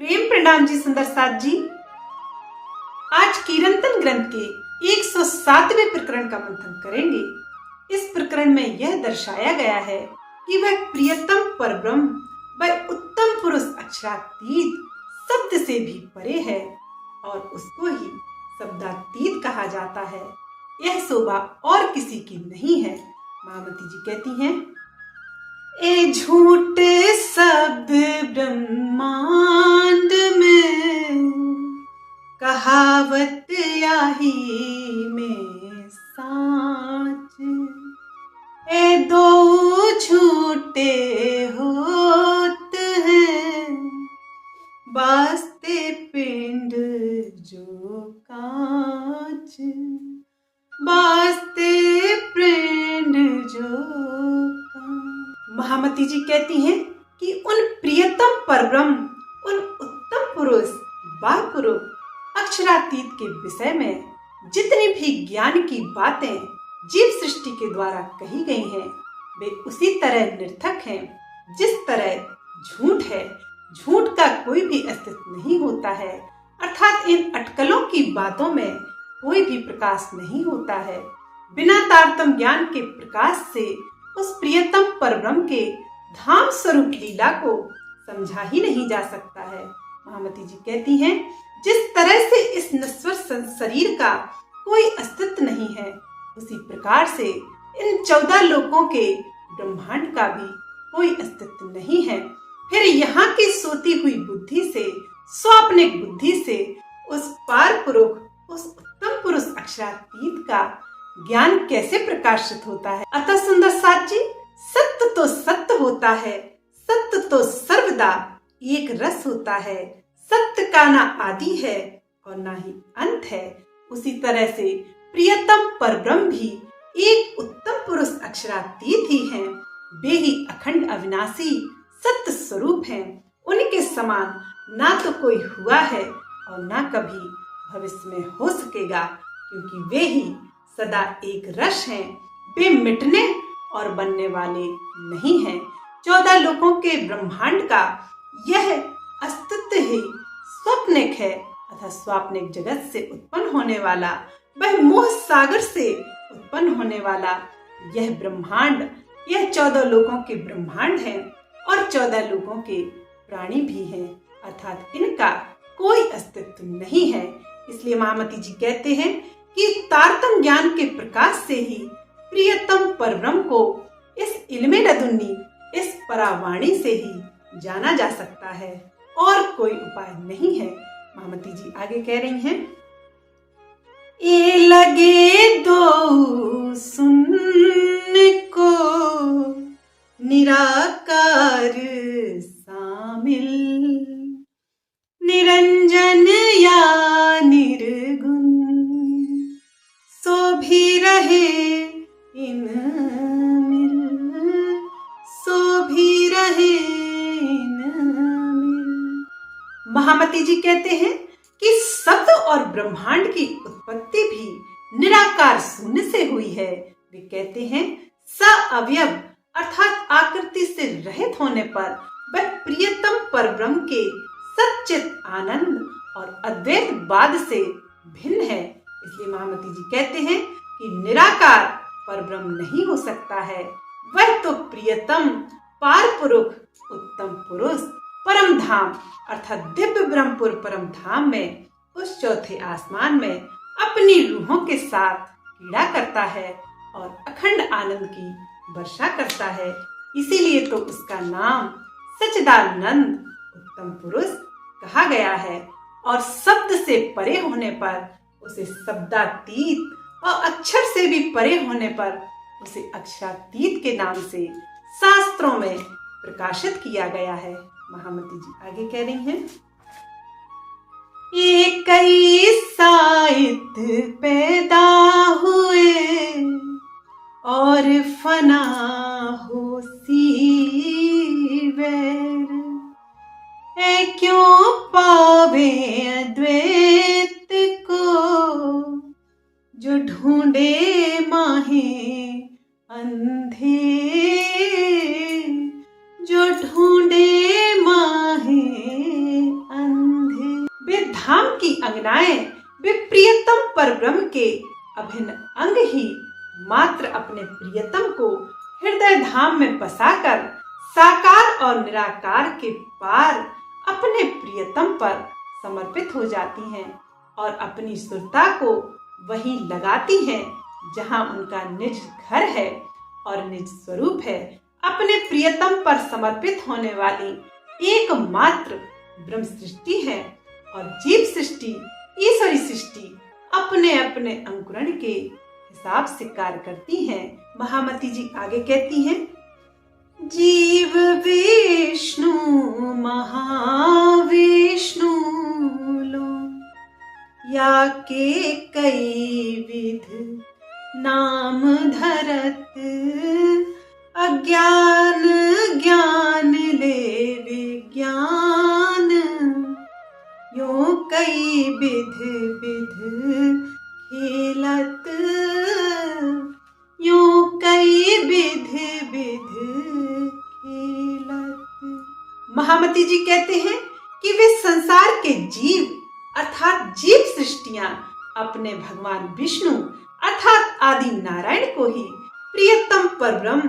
प्रेम प्रणाम जी सुंदर साथ जी। आज कीर्तन ग्रंथ के 107वें प्रकरण का मंथन करेंगे। इस प्रकरण में यह दर्शाया गया है कि वह प्रियतम परब्रह्म, वह उत्तम पुरुष अक्षरातीत शब्द से भी परे है और उसको ही शब्दातीत कहा जाता है। यह शोभा और किसी की नहीं है। महामती जी कहती हैं, ए झूठे शब्द ब्रह्मांड में, कहावत याही में साच, ए दो झूठे होत हैं, बास्ते पिंड जो कांच, बास्ते पिंड जो। महामती जी कहती हैं कि उन प्रियतम परब्रह्म, उन उत्तम पुरुष बापुरुष अक्षरातीत के विषय में जितनी भी ज्ञान की बातें जीव सृष्टि के द्वारा कही गई हैं, वे उसी तरह निर्थक हैं जिस तरह झूठ है। झूठ का कोई भी अस्तित्व नहीं होता है, अर्थात इन अटकलों की बातों में कोई भी प्रकाश नहीं होता है। बिना तारतम्य ज्ञान के प्रकाश से उस प्रियतम परब्रह्म के धाम स्वरूप लीला को समझा ही नहीं जा सकता है। महामती जी कहती हैं, जिस तरह से इस नश्वर शरीर का कोई अस्तित्व नहीं है, उसी प्रकार से इन 14 लोकों के ब्रह्मांड का भी कोई अस्तित्व नहीं है। फिर यहाँ की सोती हुई बुद्धि से, स्वाप्निक बुद्धि से उस पार पुरुष, उस उत्तम पुरुष अक्षरातीत का ज्ञान कैसे प्रकाशित होता है। अतः सुंदर साथ जी, सत्य तो सत्य होता है, सत्य तो सर्वदा एक रस होता है। सत्य का ना आदि है और ना ही अंत है। उसी तरह से प्रियतम परब्रह्म भी एक उत्तम पुरुष अक्षरातीत ही हैं। वे ही अखंड अविनाशी सत्य स्वरूप हैं। उनके समान ना तो कोई हुआ है और ना कभी भविष्य में हो सकेगा, क्योंकि वे ही सदा एक रस हैं। वे मिटने और बनने वाले नहीं हैं। 14 लोकों के ब्रह्मांड का यह अस्तित्व ही स्वप्निक है, अतः स्वाप्निक जगत से उत्पन्न होने वाला, वह मोह सागर से उत्पन्न होने वाला यह ब्रह्मांड, यह 14 लोकों के ब्रह्मांड है और 14 लोकों के प्राणी भी हैं, अर्थात इनका कोई अस्तित्व नहीं है। इसलिए महामती जी कहते हैं कि तारतम्य ज्ञान के प्रकाश से ही प्रियतम परब्रह्म को इस इल्मे लदुन्नी, इस परावाणी से ही जाना जा सकता है और कोई उपाय नहीं है। महामती जी आगे कह रही हैं, ए लगे दो सुनने को निराकार शामिल, निरंजन या निर्गुण, सो भी रहे इन मिल, सो भी रहे इन मिल। महामती जी कहते हैं कि शब्द और ब्रह्मांड की उत्पत्ति भी निराकार शून्य से हुई है। वे कहते हैं, स अवयव अर्थात आकृति से रहित होने पर वह प्रियतम परब्रह्म के सच्चित आनंद और अद्वैतवाद से भिन्न है। इसलिए महामती जी कहते हैं कि निराकार परब्रह्म नहीं हो सकता है। वह तो प्रियतम पार पुरुष, उत्तम पुरुष, परम धाम अर्थात दिव्य ब्रह्मपुर परम धाम में, उस चौथे आसमान में अपनी रूहों के साथ क्रीड़ा करता है और अखंड आनंद की वर्षा करता है। इसीलिए तो उसका नाम सच्चिदानंद उत्तम पुरुष कहा गया है और शब्द से परे होने पर उसे शब्दातीत और अक्षर से भी परे होने पर उसे अक्षरातीत के नाम से शास्त्रों में प्रकाशित किया गया है। महामती जी आगे कह रही हैं, ये कई साहित्य पैदा हुए और फना हो सी वैर, है क्यों पावे अद्वैत को, जो ढूंढे माहे अंधे, जो ढूंढे माहे अंधे। अविनाएं वे प्रियतम परब्रह्म के अभिन्न अंग ही मात्र अपने प्रियतम को हृदय धाम में बसाकर साकार और निराकार के पार अपने प्रियतम पर समर्पित हो जाती हैं और अपनी सुरता को वहीं लगाती हैं जहां उनका निज घर है और निज स्वरूप है। अपने प्रियतम पर समर्पित होने वाली एकमात्र ब्रह्म सृष्टि है और जीव सृष्टि, ईश्वरी सृष्टि अपने अपने अंकुरण के हिसाब से कार्य करती हैं। महामती जी आगे कहती हैं, जीव विष्णु महाविष्णु लो या के कई विध नाम धरत, अज्ञान ज्ञान ले विज्ञान, यो कई विध विध खेलत, यो कई विध विध खेलत। महामती जी कहते हैं कि वे संसार के जीव अर्थात जीव सृष्टियां अपने भगवान विष्णु अर्थात आदि नारायण को ही प्रियतम परब्रह्म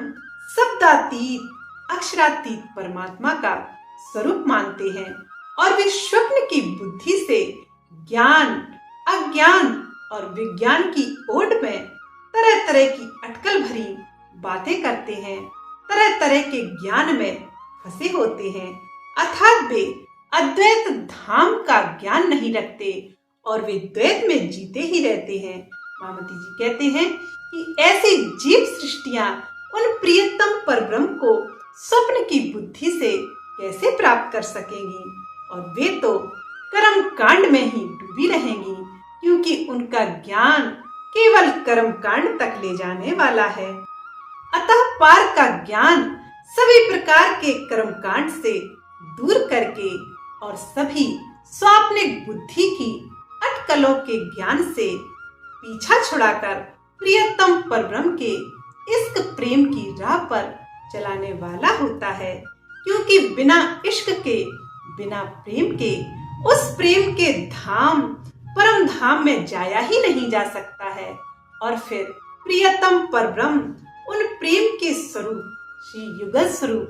शब्दातीत अक्षरातीत परमात्मा का स्वरूप मानते हैं और वे स्वप्न की बुद्धि से ज्ञान, अज्ञान और विज्ञान की ओट में तरह तरह की अटकल भरी बातें करते हैं, तरह तरह के ज्ञान में फंसे होते हैं अर्थात वे अद्वैत धाम का ज्ञान नहीं रखते और वे द्वैत में जीते ही रहते हैं। महामती जी कहते हैं कि ऐसी जीव सृष्टियां उन प्रियतम परब्रह्म को स्वप्न की बुद्धि से कैसे प्राप्त कर सकेंगी और वे तो कर्म कांड में ही डूबी रहेंगी क्योंकि उनका ज्ञान केवल कर्म कांड तक ले जाने वाला है। अतः पार का ज्ञान सभी प्रकार के कर्म कांड से दूर करके और सभी स्वाप्निक बुद्धि की अटकलों के ज्ञान से पीछा छुड़ाकर प्रियतम परब्रह्म के इश्क प्रेम की राह पर चलाने वाला होता है क्योंकि बिना इश्क के, बिना प्रेम के उस प्रेम के धाम परम धाम में जाया ही नहीं जा सकता है। और फिर प्रियतम परब्रह्म उन प्रेम के स्वरूप श्री युगल स्वरूप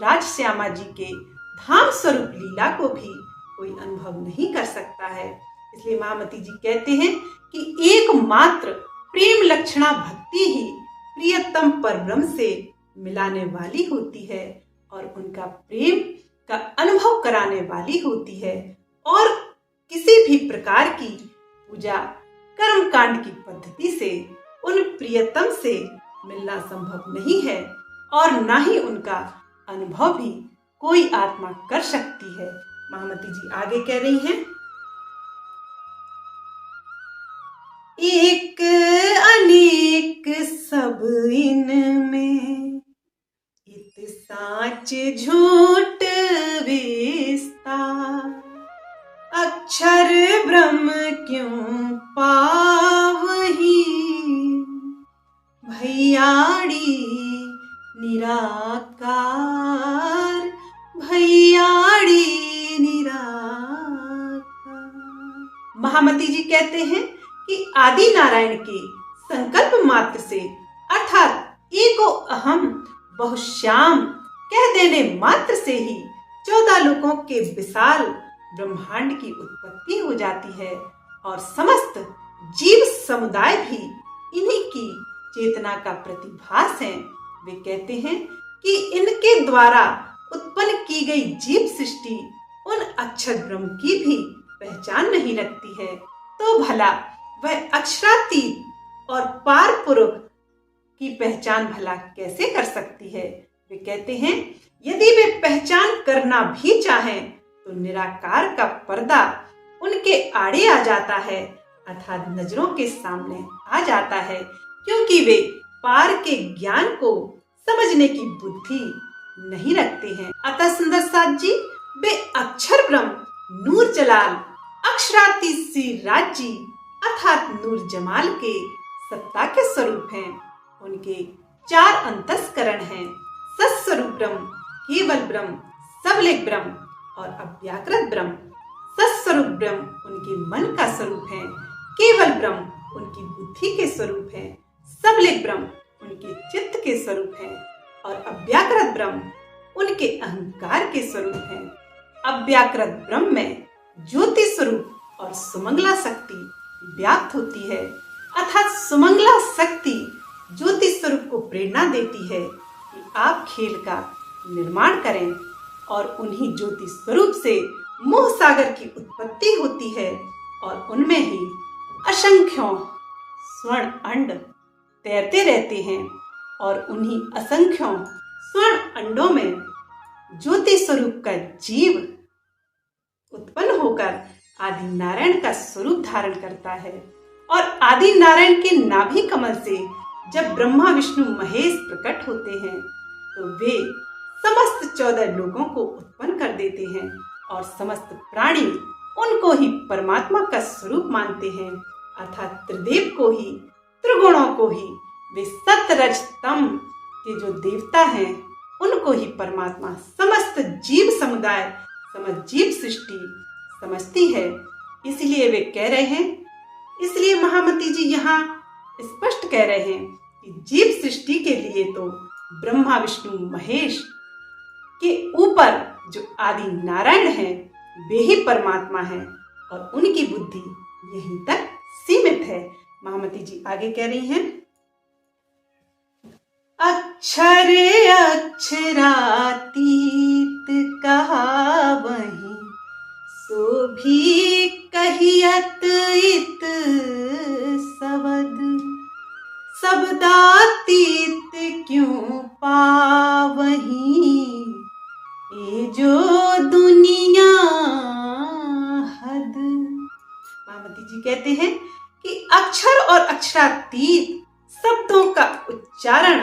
राजश्यामा जी के धाम स्वरूप लीला को भी कोई अनुभव नहीं कर सकता है। इसलिए महामती जी कहते हैं कि एकमात्र प्रेम लक्षणा भक्ति ही प्रियतम परब्रह्म से मिलाने वाली होती है और उनका प्रेम का अनुभव कराने वाली होती है और किसी भी प्रकार की पूजा कर्म कांड की पद्धति से उन प्रियतम से मिलना संभव नहीं है और ना ही उनका अनुभव भी कोई आत्मा कर सकती है। महामती जी आगे कह रही हैं, एक अनेक सब इनमें इत साच झूठ विस्तार, अक्षर ब्रह्म क्यों पावही भैयाड़ी निराकार, भैयाड़ी निराकार। महामती जी कहते हैं कि आदि नारायण के संकल्प मात्र से अर्थात एको अहम बहुश्याम कह देने मात्र से ही 14 लोकों के विशाल ब्रह्मांड की उत्पत्ति हो जाती है और समस्त जीव समुदाय भी इन्हीं की चेतना का प्रतिभास है। वे कहते हैं कि इनके द्वारा उत्पन्न की गई जीव सृष्टि उन अक्षर ब्रह्म की भी पहचान नहीं रखती है, तो भला वह अक्षरातीत और पार पुरुष की पहचान भला कैसे कर सकती है। वे कहते हैं यदि वे पहचान करना भी चाहें तो निराकार का पर्दा उनके आड़े आ जाता है अर्थात नजरों के सामने आ जाता है क्योंकि वे पार के ज्ञान को समझने की बुद्धि नहीं रखते हैं। अतः सुंदर साथ जी वे अक्षर ब्रह्म नूर जलाल अक्षरातीत श्री राज्य अर्थात नूर जमाल के सत्ता के स्वरूप हैं। उनके 4 अंतस्करण हैं, सत्स्वरूप ब्रह्म, केवल ब्रह्म, सबलिक ब्रह्म और अव्याकृत ब्रह्म। सत्स्वरूप स्वरूप ब्रह्म उनके मन का स्वरूप है, केवल ब्रह्म उनकी बुद्धि के स्वरूप है, सबले ब्रह्म उनके चित्त के स्वरूप है और अव्याकृत ब्रह्म उनके अहंकार के स्वरूप है। अव्याकृत ब्रह्म में ज्योति स्वरूप और सुमंगला शक्ति व्याप्त होती है, अर्थात सुमंगला शक्ति ज्योति स्वरूप को प्रेरणा देती है कि आप खेल का निर्माण करें और उन्हीं ज्योति स्वरूप से मोह सागर की उत्पत्ति होती है और उनमें ही असंख्यों स्वर्ण अंड तैरते रहते हैं और उन्हीं असंख्यों स्वर्ण अंडों में ज्योति स्वरूप का जीव उत्पन्न होकर आदि नारायण का स्वरूप धारण करता है और आदि नारायण के नाभि कमल से जब ब्रह्मा विष्णु महेश प्रकट होते हैं तो वे समस्त 14 लोगों को उत्पन्न कर देते हैं और समस्त प्राणी उनको ही परमात्मा का स्वरूप मानते हैं, अर्थात त्रिदेव को ही, त्रिगुणों को ही, वे सत रज तम के जो देवता हैं उनको ही परमात्मा समस्त जीव समुदाय, समस्त जीव सृष्टि समझती है। इसलिए वे कह रहे हैं, इसलिए महामती जी यहाँ स्पष्ट कह रहे हैं कि जीव सृष्टि के लिए तो ब्रह्मा विष्णु महेश के ऊपर जो आदि नारायण हैं वे ही परमात्मा हैं और उनकी बुद्धि यहीं तक सीमित है। महामती जी आगे कह रही हैं, अक्षर अक्षरातीत कहा वहीं सो भी कहियत इत शब्द शब्दातीत क्यों पावहीं ये जो दुनिया हद। महामती जी कहते हैं कि अक्षर और अक्षरातीत शब्दों का उच्चारण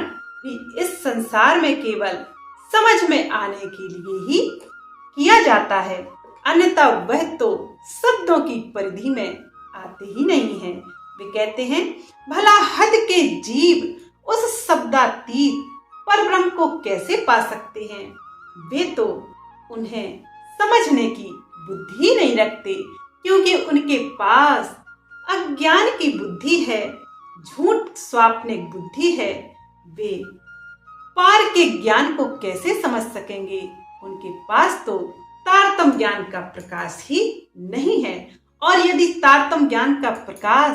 भी इस संसार में केवल समझ में आने के लिए ही किया जाता है, अन्यथा वह तो शब्दों की परिधि में आते ही नहीं है। वे कहते हैं, भला हद के जीव उस शब्दातीत परब्रह्म को कैसे पा सकते हैं? वे तो उन्हें समझने की बुद्धि ही नहीं रखते, क्योंकि उनके पास अज्ञान की बुद्धि है, झूठ स्वाप्निक बुद्धि है। वे पार के ज्ञान को कैसे समझ सकेंगे? उनके पास तो तारतम ज्ञान का प्रकाश ही नहीं है, और यदि तारतम ज्ञान का प्रकाश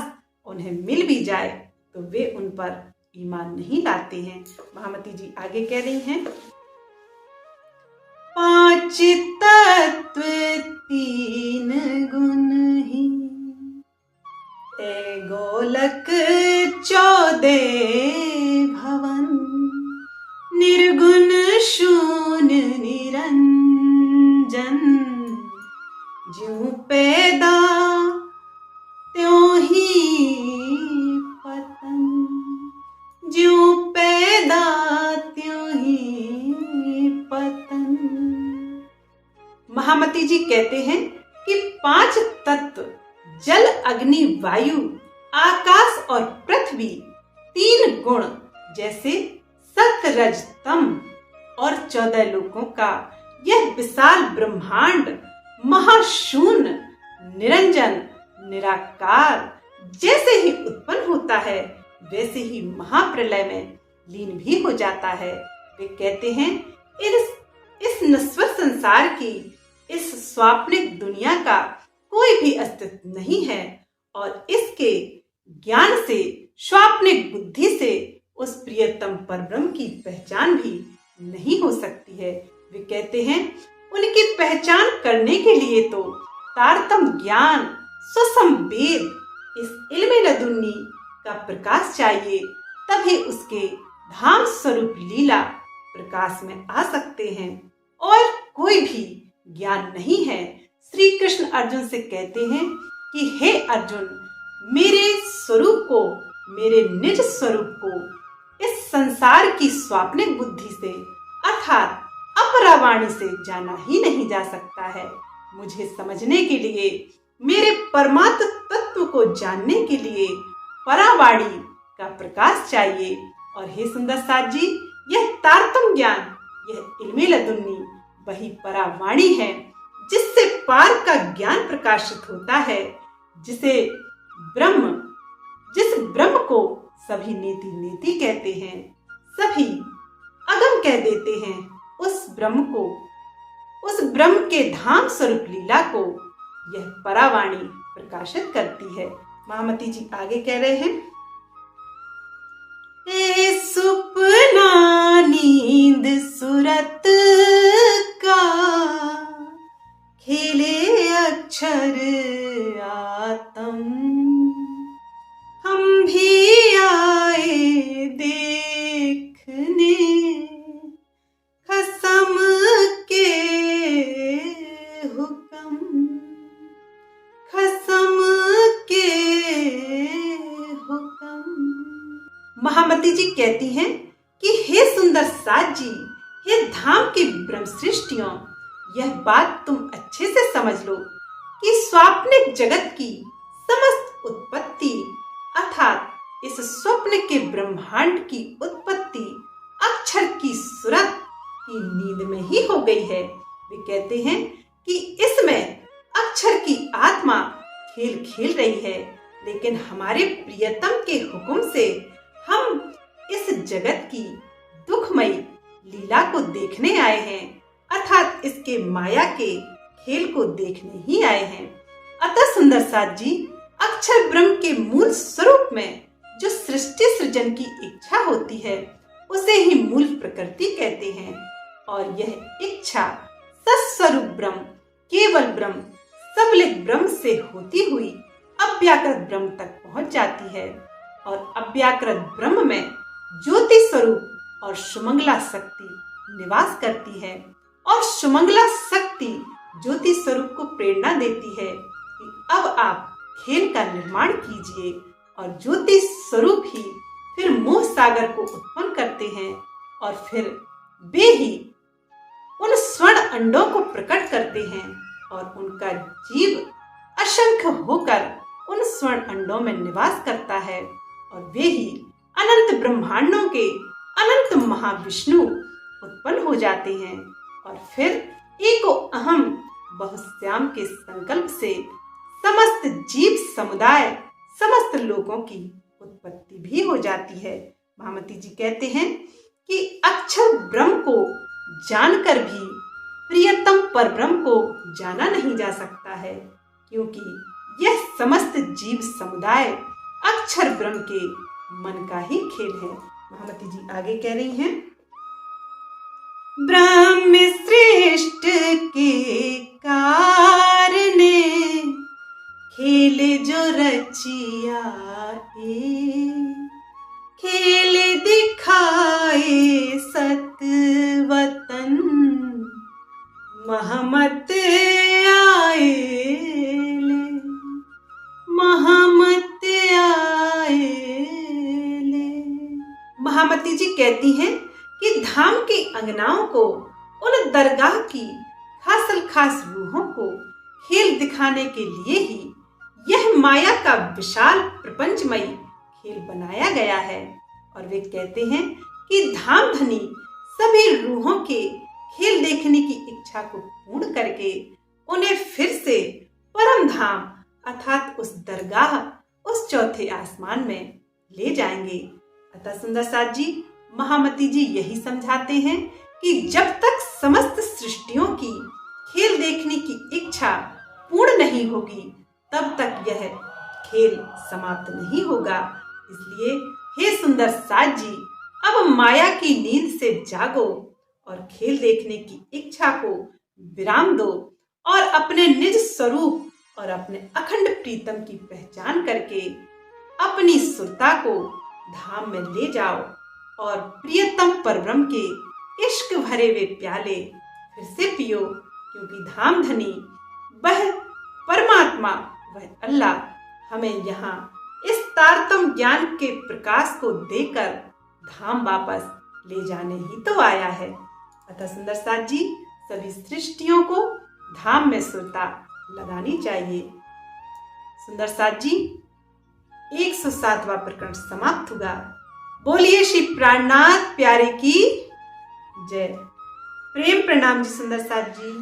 उन्हें मिल भी जाए तो वे उन पर ईमान नहीं लाते हैं। महामती जी आगे कह रही हैं, 5 तत्व 3 गुण ही गोलक 14 भवन निर्गुण शून्य निरंजन ज्यों पैदा त्यों ही पतन ज्यों पैदा त्यों ही पतन। महामती जी कहते हैं कि 5 तत्व जल अग्नि वायु आकाश और पृथ्वी 3 गुण जैसे सत रज तम और 14 लोकों का यह विशाल ब्रह्मांड महाशून्य निरंजन निराकार जैसे ही उत्पन्न होता है वैसे ही महाप्रलय में लीन भी हो जाता है। वे कहते हैं, इस नश्वर संसार की इस स्वाप्निक दुनिया का कोई भी अस्तित्व नहीं है और इसके ज्ञान से स्वाप्निक बुद्धि से उस प्रियतम परब्रह्म की पहचान भी नहीं हो सकती है। वे कहते हैं, उनकी पहचान करने के लिए तो तारतम ज्ञान सुसम वेद इस इल्मे लदुन्नी का प्रकाश चाहिए, तभी उसके धाम स्वरूप लीला प्रकाश में आ सकते हैं और कोई भी ज्ञान नहीं है। श्री कृष्ण अर्जुन से कहते हैं कि हे अर्जुन, मेरे स्वरूप को, मेरे निज स्वरूप को इस संसार की स्वाप्निक बुद्धि से अर्थात अपरावाणी से जाना ही नहीं जा सकता है। मुझे समझने के लिए, मेरे परमात्म तत्व को जानने के लिए परावाणी का प्रकाश चाहिए। और हे सुंदर साथ जी, यह तारतम ज्ञान, यह इल्मे लदुन्नी वही परावाणी है जिससे पार का ज्ञान प्रकाशित होता है, जिस ब्रह्म को सभी नेति नेति कहते हैं, सभी अगम कह देते हैं। उस ब्रह्म के धाम स्वरूप लीला को यह परावाणी प्रकाशित करती है। महामती जी आगे कह रहे हैं, ए सुपना नींद सुरत का, खेले अक्षर आत्म, हम भी आए देखने, कसम के हुक्म, कसम के हुक्म। महामती जी कहती हैं कि हे सुंदर साज जी, हे धाम की ब्रह्म सृष्टियों, यह बात तुम अच्छे से समझ लो कि स्वाप्निक जगत की समस्त उत्पत्ति अर्थात इस स्वप्न के ब्रह्मांड की उत्पत्ति अक्षर की सूरत की नींद में ही हो गई है। वे कहते हैं कि इसमें अक्षर की आत्मा खेल खेल रही है, लेकिन हमारे प्रियतम के हुक्म से हम इस जगत की दुखमयी लीला को देखने आए हैं, अर्थात इसके माया के खेल को देखने ही आए हैं। अतः सुंदर साज जी, अक्षर ब्रह्म के मूल स्वरूप में जो सृष्टि सृजन की इच्छा होती है, उसे ही मूल प्रकृति कहते हैं। और यह इच्छा सत्स्वरूप ब्रह्म, केवल ब्रह्म, सबलित ब्रह्म से होती हुई अव्याकृत ब्रह्म तक पहुंच जाती है। और अव्याकृत ब्रह्म में ज्योति स्वरूप और सुमंगला शक्ति निवास करती है। और सुमंगला शक्ति ज्योति स्वरूप को प्रेरणा देती है कि अब आप खेल का निर्माण कीजिए। और ज्योति स्वरूप ही फिर मोह सागर को उत्पन्न करते हैं, और फिर वे ही उन स्वर्ण अंडों को प्रकट करते हैं, और उनका जीव असंख्य होकर उन स्वर्ण अंडों में निवास करता है। और वे ही अनंत ब्रह्मांडों के अनंत महाविष्णु उत्पन्न हो जाते हैं। और फिर एको अहम बहुश्याम के संकल्प से समस्त जीव समुदाय, समस्त लोगों की उत्पत्ति भी हो जाती है। महामती जी कहते हैं कि अक्षर ब्रह्म को जानकर भी प्रियतम परब्रह्म को जाना नहीं जा सकता है, क्योंकि यह समस्त जीव समुदाय अक्षर ब्रह्म के मन का ही खेल है। महामती जी आगे कह रही हैं, ब्रह्म श्रेष्ठ के कारणे, खेल जो रचिया खेल दिखाए सतवतन, महमत आए महमत आए। महामती जी कहती हैं कि धाम की अंगनाओं को, उन दरगाह की खासल खास रूहों को खेल दिखाने के लिए ही यह माया का विशाल प्रपंचमयी खेल बनाया गया है। और वे कहते हैं कि धाम धनी सभी रूहों के खेल देखने की इच्छा को पूर्ण करके उन्हें फिर से परम धाम अर्थात उस दरगाह, उस चौथे आसमान में ले जाएंगे। अतः सुंदर साज जी, महामती जी यही समझाते हैं कि जब तक समस्त सृष्टियों की खेल देखने की इच्छा पूर्ण नहीं होगी, तब तक यह खेल समाप्त नहीं होगा। इसलिए हे सुंदर साज जी, अब माया की नींद से जागो और खेल देखने की इच्छा को विराम दो, और अपने निज स्वरूप और अपने अखंड प्रीतम की पहचान करके अपनी सुरता को धाम में ले जाओ, और प्रियतम परब्रह्म के इश्क भरे वे प्याले फिर से पियो, क्योंकि धाम धनी वह परमात्मा, वह अल्लाह हमें यहाँ इस तारतम ज्ञान के प्रकाश को देकर धाम वापस ले जाने ही तो आया है। अतः सुंदर साज जी, सभी सृष्टियों को धाम में सुरता लगानी चाहिए। सुंदर साज जी, 107वां प्रकरण समाप्त हुआ। बोलिए श्री प्राणनाथ प्यारे की जय। प्रेम प्रणाम जी सुंदर साज जी।